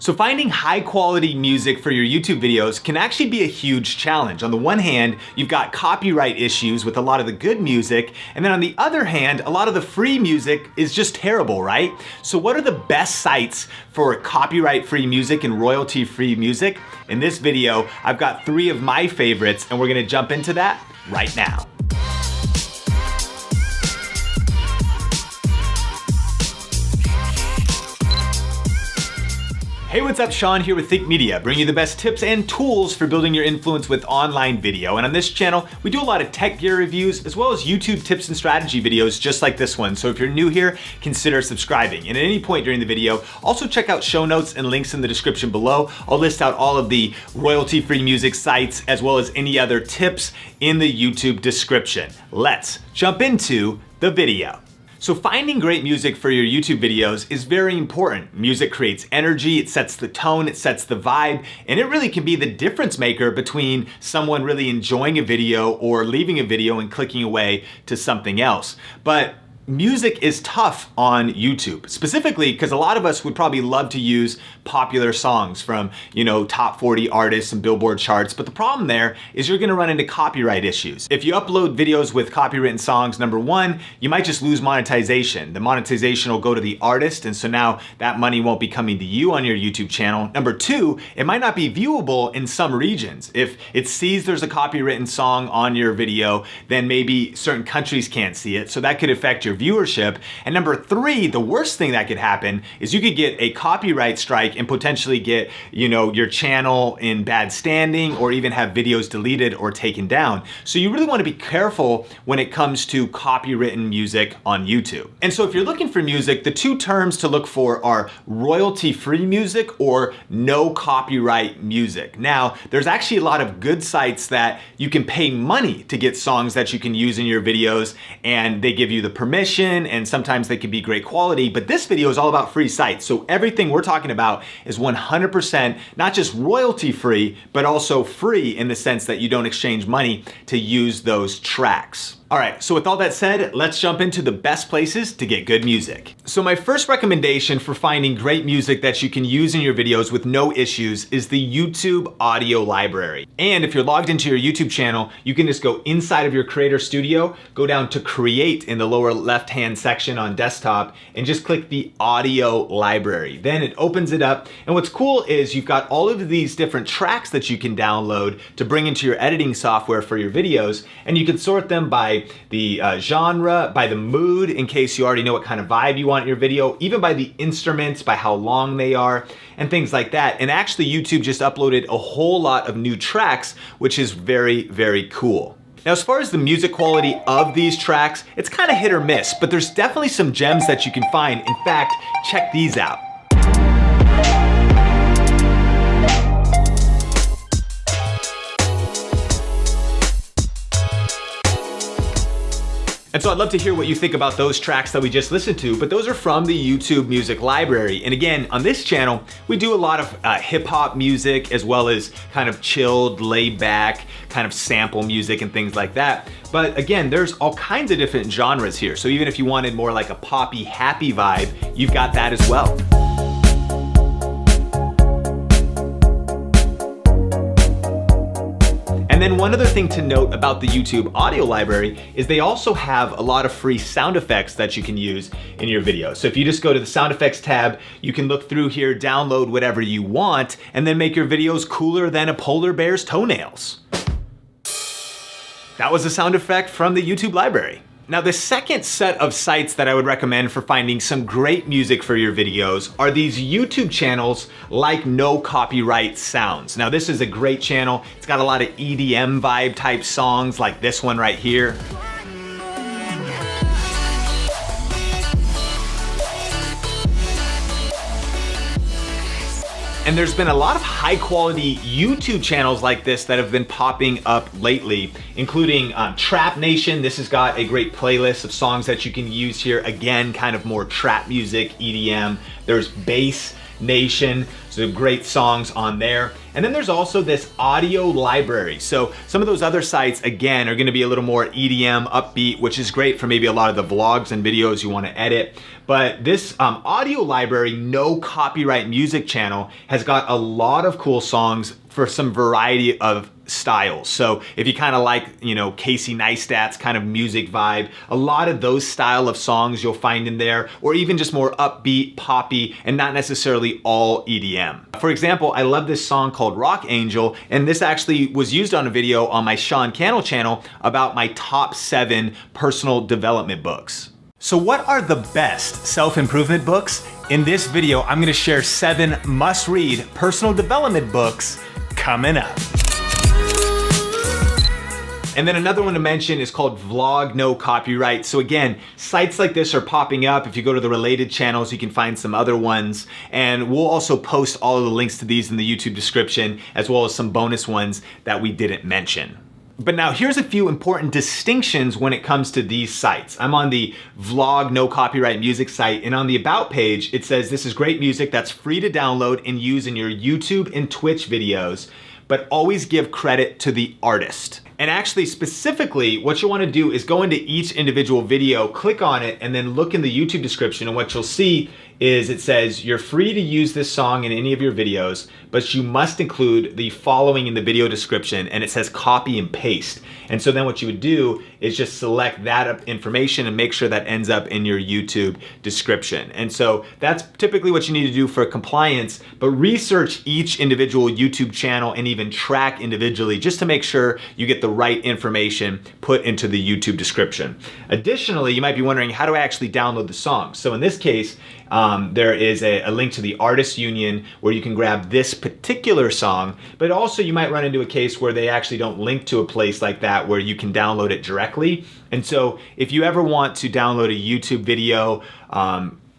So finding high quality music for your YouTube videos can actually be a huge challenge. On the one hand, you've got copyright issues with a lot of the good music, and then on the other hand, a lot of the free music is just terrible, right? So what are the best sites for copyright-free music and royalty-free music? In this video, I've got 3 of my favorites, and we're gonna jump into that right now. Hey, what's up? Sean here with Think Media, bringing you the best tips and tools for building your influence with online video. And on this channel, we do a lot of tech gear reviews as well as YouTube tips and strategy videos just like this one. So if you're new here, consider subscribing. And at any point during the video, also check out show notes and links in the description below. I'll list out all of the royalty-free music sites as well as any other tips in the YouTube description. Let's jump into the video. So finding great music for your YouTube videos is very important. Music creates energy, it sets the tone, it sets the vibe, and it really can be the difference maker between someone really enjoying a video or leaving a video and clicking away to something else. But music is tough on YouTube, specifically because a lot of us would probably love to use popular songs from, top 40 artists and Billboard charts, but the problem there is you're gonna run into copyright issues. If you upload videos with copywritten songs, number one, you might just lose monetization. The monetization will go to the artist, and so now that money won't be coming to you on your YouTube channel. Number two, it might not be viewable in some regions. If it sees there's a copywritten song on your video, then maybe certain countries can't see it, so that could affect your viewership. And number three, the worst thing that could happen is you could get a copyright strike and potentially get, your channel in bad standing or even have videos deleted or taken down. So you really want to be careful when it comes to copywritten music on YouTube. And so if you're looking for music, the 2 terms to look for are royalty-free music or no copyright music. Now, there's actually a lot of good sites that you can pay money to get songs that you can use in your videos, and they give you the permission, and sometimes they can be great quality, but this video is all about free sites. So everything we're talking about is 100% not just royalty free, but also free in the sense that you don't exchange money to use those tracks. All right, so with all that said, let's jump into the best places to get good music. So my first recommendation for finding great music that you can use in your videos with no issues is the YouTube audio library. And if you're logged into your YouTube channel, you can just go inside of your Creator Studio, go down to Create in the lower left-hand section on desktop, and just click the audio library. Then it opens it up, and what's cool is you've got all of these different tracks that you can download to bring into your editing software for your videos, and you can sort them by the genre, by the mood, in case you already know what kind of vibe you want in your video, even by the instruments, by how long they are, and things like that. And actually, YouTube just uploaded a whole lot of new tracks, which is very, very cool. Now, as far as the music quality of these tracks, it's kind of hit or miss, but there's definitely some gems that you can find. In fact, check these out. And so I'd love to hear what you think about those tracks that we just listened to, but those are from the YouTube music library. And again, on this channel, we do a lot of hip hop music as well as kind of chilled, laid back, kind of sample music and things like that. But again, there's all kinds of different genres here. So even if you wanted more like a poppy, happy vibe, you've got that as well. And then one other thing to note about the YouTube audio library is they also have a lot of free sound effects that you can use in your video. So if you just go to the sound effects tab, you can look through here, download whatever you want, and then make your videos cooler than a polar bear's toenails. That was a sound effect from the YouTube library. Now, the second set of sites that I would recommend for finding some great music for your videos are these YouTube channels like No Copyright Sounds. Now, this is a great channel. It's got a lot of EDM vibe type songs like this one right here. And there's been a lot of high quality YouTube channels like this that have been popping up lately, including Trap Nation. This has got a great playlist of songs that you can use here. Again, kind of more trap music, EDM. There's Bass Nation. So great songs on there. And then there's also this audio library. So some of those other sites, again, are gonna be a little more EDM, upbeat, which is great for maybe a lot of the vlogs and videos you wanna edit. But this audio library, no copyright music channel, has got a lot of cool songs for some variety of styles. So if you kind of like, you know, Casey Neistat's kind of music vibe, a lot of those style of songs you'll find in there, or even just more upbeat, poppy, and not necessarily all EDM. For example, I love this song called Rock Angel, and this actually was used on a video on my Sean Cannell channel about my top 7 personal development books. So what are the best self-improvement books? In this video, I'm gonna share 7 must-read personal development books coming up. And then another one to mention is called Vlog No Copyright. So again, sites like this are popping up. If you go to the related channels, you can find some other ones. And we'll also post all of the links to these in the YouTube description, as well as some bonus ones that we didn't mention. But now here's a few important distinctions when it comes to these sites. I'm on the Vlog No Copyright Music site, and on the About page, it says this is great music that's free to download and use in your YouTube and Twitch videos, but always give credit to the artist. And actually, specifically, what you wanna do is go into each individual video, click on it, and then look in the YouTube description, and what you'll see is it says you're free to use this song in any of your videos, but you must include the following in the video description, and it says copy and paste. And so then what you would do is just select that information and make sure that ends up in your YouTube description. And so that's typically what you need to do for compliance, but research each individual YouTube channel and even track individually just to make sure you get the right information put into the YouTube description. Additionally, you might be wondering, how do I actually download the song? So in this case, there is a link to the Artist Union where you can grab this particular song, but also you might run into a case where they actually don't link to a place like that where you can download it directly. And so if you ever want to download a YouTube video,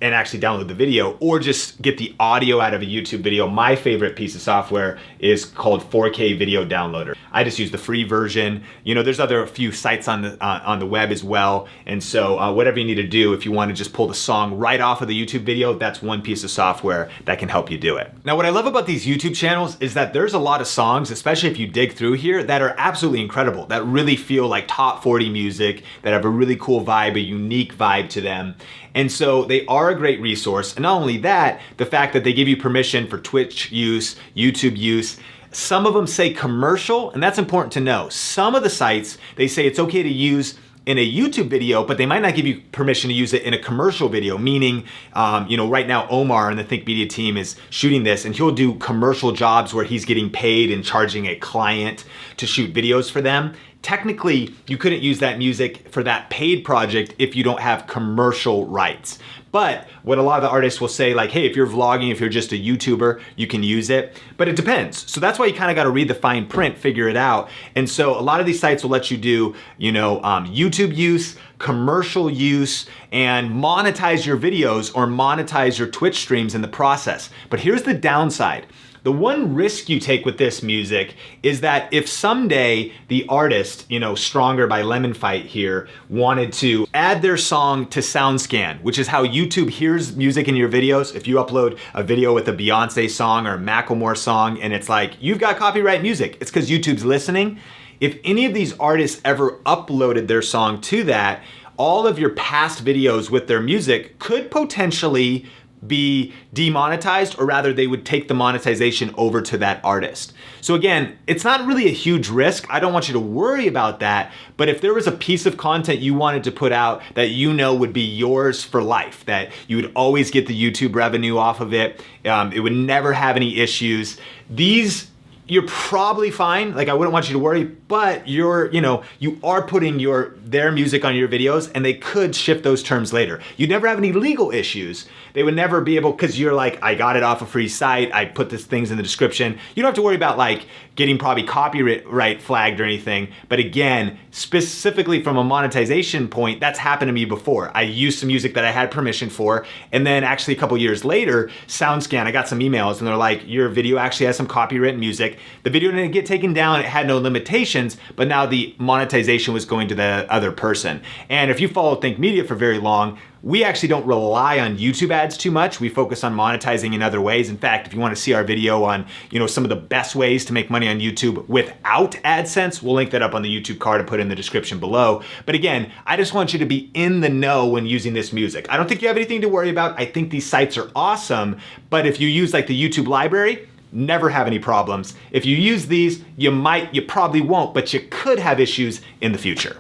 and actually download the video, or just get the audio out of a YouTube video, my favorite piece of software is called 4K Video Downloader. I just use the free version. You know, there's a few sites on the web as well. And so whatever you need to do, if you want to just pull the song right off of the YouTube video, that's one piece of software that can help you do it. Now, what I love about these YouTube channels is that there's a lot of songs, especially if you dig through here, that are absolutely incredible, that really feel like top 40 music, that have a really cool vibe, a unique vibe to them. And so they are a great resource. And not only that, the fact that they give you permission for Twitch use, YouTube use. Some of them say commercial, and that's important to know. Some of the sites, they say it's okay to use in a YouTube video, but they might not give you permission to use it in a commercial video, meaning, you know, right now Omar and the Think Media team is shooting this, and he'll do commercial jobs where he's getting paid and charging a client to shoot videos for them. Technically, you couldn't use that music for that paid project if you don't have commercial rights. But what a lot of the artists will say, like, hey, if you're vlogging, if you're just a YouTuber, you can use it. But it depends. So that's why you kind of got to read the fine print, figure it out. And so a lot of these sites will let you do, you know, YouTube use, commercial use, and monetize your videos or monetize your Twitch streams in the process. But here's the downside. The one risk you take with this music is that if someday the artist, you know, Stronger by Lemon Fight here, wanted to add their song to SoundScan, which is how YouTube hears music in your videos. If you upload a video with a Beyonce song or a Macklemore song and it's like, you've got copyright music, it's because YouTube's listening. If any of these artists ever uploaded their song to that, all of your past videos with their music could potentially be demonetized, or rather they would take the monetization over to that artist. So again, it's not really a huge risk. I don't want you to worry about that, but if there was a piece of content you wanted to put out that you know would be yours for life, that you would always get the YouTube revenue off of it, it would never have any issues, you're probably fine. Like, I wouldn't want you to worry, but you are putting their music on your videos, and they could shift those terms later. You'd never have any legal issues. They would never be able, because you're like, I got it off a free site, I put these things in the description. You don't have to worry about like getting probably copyright flagged or anything. But again, specifically from a monetization point, that's happened to me before. I used some music that I had permission for, and then actually a couple years later, SoundScan, I got some emails and they're like, your video actually has some copyrighted music. The video didn't get taken down, it had no limitations, but now the monetization was going to the other person. And if you follow Think Media for very long, We actually don't rely on YouTube ads too much. We focus on monetizing in other ways. In fact, if you want to see our video on, some of the best ways to make money on YouTube without AdSense, we'll link that up on the YouTube card and put it in the description below. But again, I just want you to be in the know when using this music. I don't think you have anything to worry about. I think these sites are awesome, but if you use like the YouTube library, never have any problems. If you use these, you probably won't, but you could have issues in the future.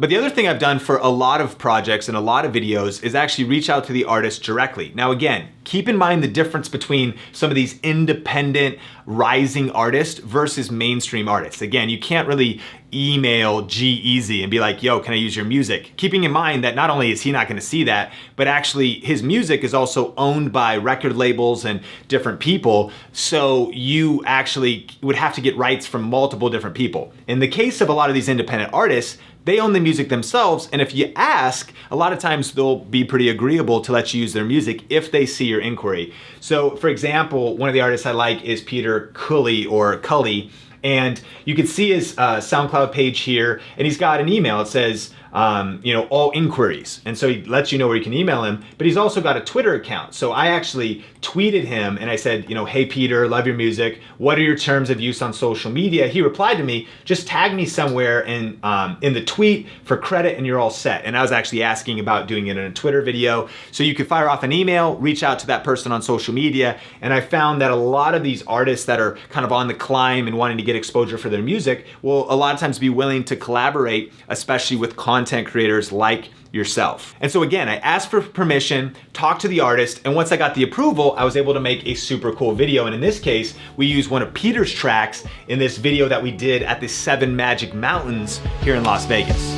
But the other thing I've done for a lot of projects and a lot of videos is actually reach out to the artist directly. Now again, keep in mind the difference between some of these independent rising artists versus mainstream artists. Again, you can't really email G-Eazy and be like, yo, can I use your music? Keeping in mind that not only is he not gonna see that, but actually his music is also owned by record labels and different people. So you actually would have to get rights from multiple different people. In the case of a lot of these independent artists, they own the music themselves, and if you ask, a lot of times they'll be pretty agreeable to let you use their music if they see your inquiry. So for example, one of the artists I like is Peter Cully, and you can see his SoundCloud page here, and he's got an email. It says, all inquiries. And so he lets you know where you can email him, but he's also got a Twitter account. So I actually tweeted him and I said, hey Peter, love your music. What are your terms of use on social media? He replied to me, just tag me somewhere in the tweet for credit and you're all set. And I was actually asking about doing it in a Twitter video. So you could fire off an email, reach out to that person on social media. And I found that a lot of these artists that are kind of on the climb and wanting to get exposure for their music will a lot of times be willing to collaborate, especially with content creators like yourself. And so again, I asked for permission, talked to the artist, and once I got the approval, I was able to make a super cool video. And in this case, we used one of Peter's tracks in this video that we did at the 7 Magic Mountains here in Las Vegas.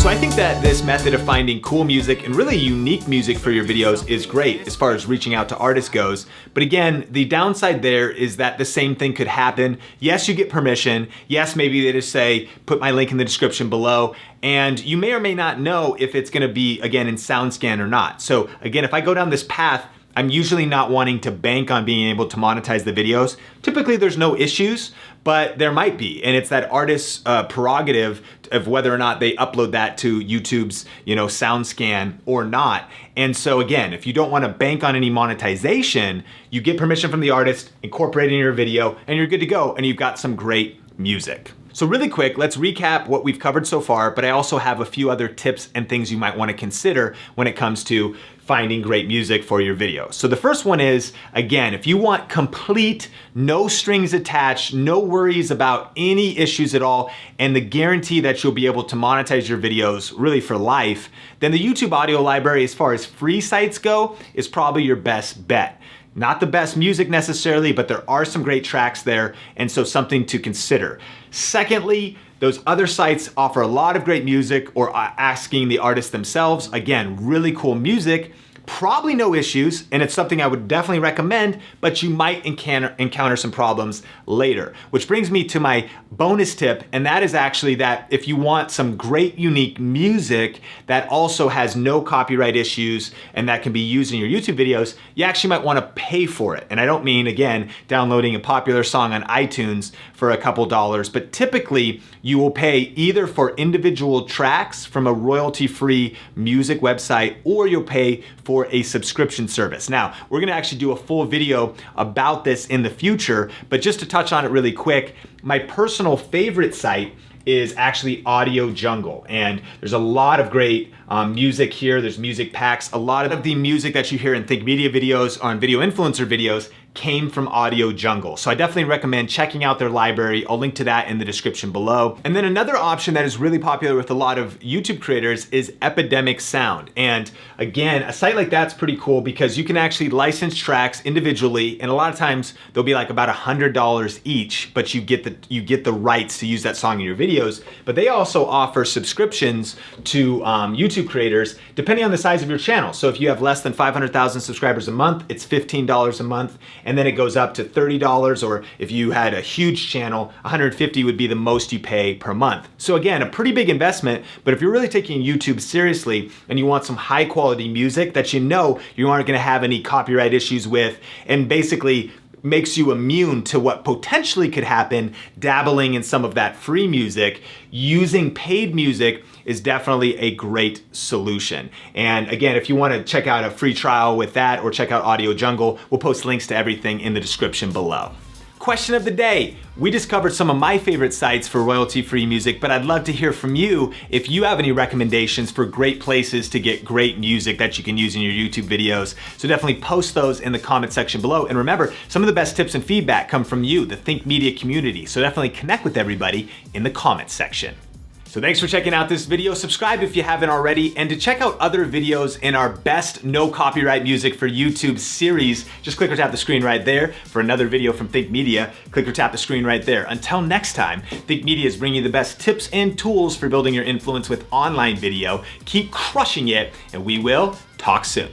So I think that this method of finding cool music and really unique music for your videos is great as far as reaching out to artists goes. But again, the downside there is that the same thing could happen. Yes, you get permission. Yes, maybe they just say, put my link in the description below. And you may or may not know if it's gonna be, again, in SoundScan or not. So again, if I go down this path, I'm usually not wanting to bank on being able to monetize the videos. Typically there's no issues, but there might be. And it's that artist's prerogative of whether or not they upload that to YouTube's SoundScan or not. And so again, if you don't wanna bank on any monetization, you get permission from the artist, incorporate it in your video, and you're good to go, and you've got some great music. So really quick, let's recap what we've covered so far, but I also have a few other tips and things you might wanna consider when it comes to finding great music for your video. So the first one is, again, if you want complete, no strings attached, no worries about any issues at all, and the guarantee that you'll be able to monetize your videos really for life, then the YouTube audio library, as far as free sites go, is probably your best bet. Not the best music necessarily, but there are some great tracks there, and so something to consider. Secondly, those other sites offer a lot of great music or asking the artists themselves. Again, really cool music, probably no issues, and it's something I would definitely recommend, but you might encounter some problems later. Which brings me to my bonus tip, and that is actually that if you want some great unique music that also has no copyright issues and that can be used in your YouTube videos, you actually might want to pay for it. And I don't mean, again, downloading a popular song on iTunes for a couple dollars, but typically you will pay either for individual tracks from a royalty-free music website, or you'll pay for a subscription service. Now, we're gonna actually do a full video about this in the future, but just to touch on it really quick, my personal favorite site is actually Audio Jungle, and there's a lot of great music here. There's music packs. A lot of the music that you hear in Think Media videos or on video influencer videos came from Audio Jungle. So I definitely recommend checking out their library. I'll link to that in the description below. And then another option that is really popular with a lot of YouTube creators is Epidemic Sound. And again, a site like that's pretty cool because you can actually license tracks individually, and a lot of times they'll be like about $100 each, but you get the rights to use that song in your videos. But they also offer subscriptions to YouTube creators depending on the size of your channel. So if you have less than 500,000 subscribers a month, it's $15 a month. and then it goes up to $30, or if you had a huge channel, $150 would be the most you pay per month. So again, a pretty big investment, but if you're really taking YouTube seriously and you want some high quality music that you know you aren't gonna have any copyright issues with, and basically makes you immune to what potentially could happen dabbling in some of that free music, using paid music is definitely a great solution. And again, if you want to check out a free trial with that or check out Audio Jungle, we'll post links to everything in the description below. Question of the day. We just covered some of my favorite sites for royalty-free music, but I'd love to hear from you if you have any recommendations for great places to get great music that you can use in your YouTube videos. So definitely post those in the comment section below. And remember, some of the best tips and feedback come from you, the Think Media community. So definitely connect with everybody in the comment section. So thanks for checking out this video. Subscribe if you haven't already, and to check out other videos in our best no copyright music for YouTube series, just click or tap the screen right there. For another video from Think Media, click or tap the screen right there. Until next time, Think Media is bringing you the best tips and tools for building your influence with online video. Keep crushing it, and we will talk soon.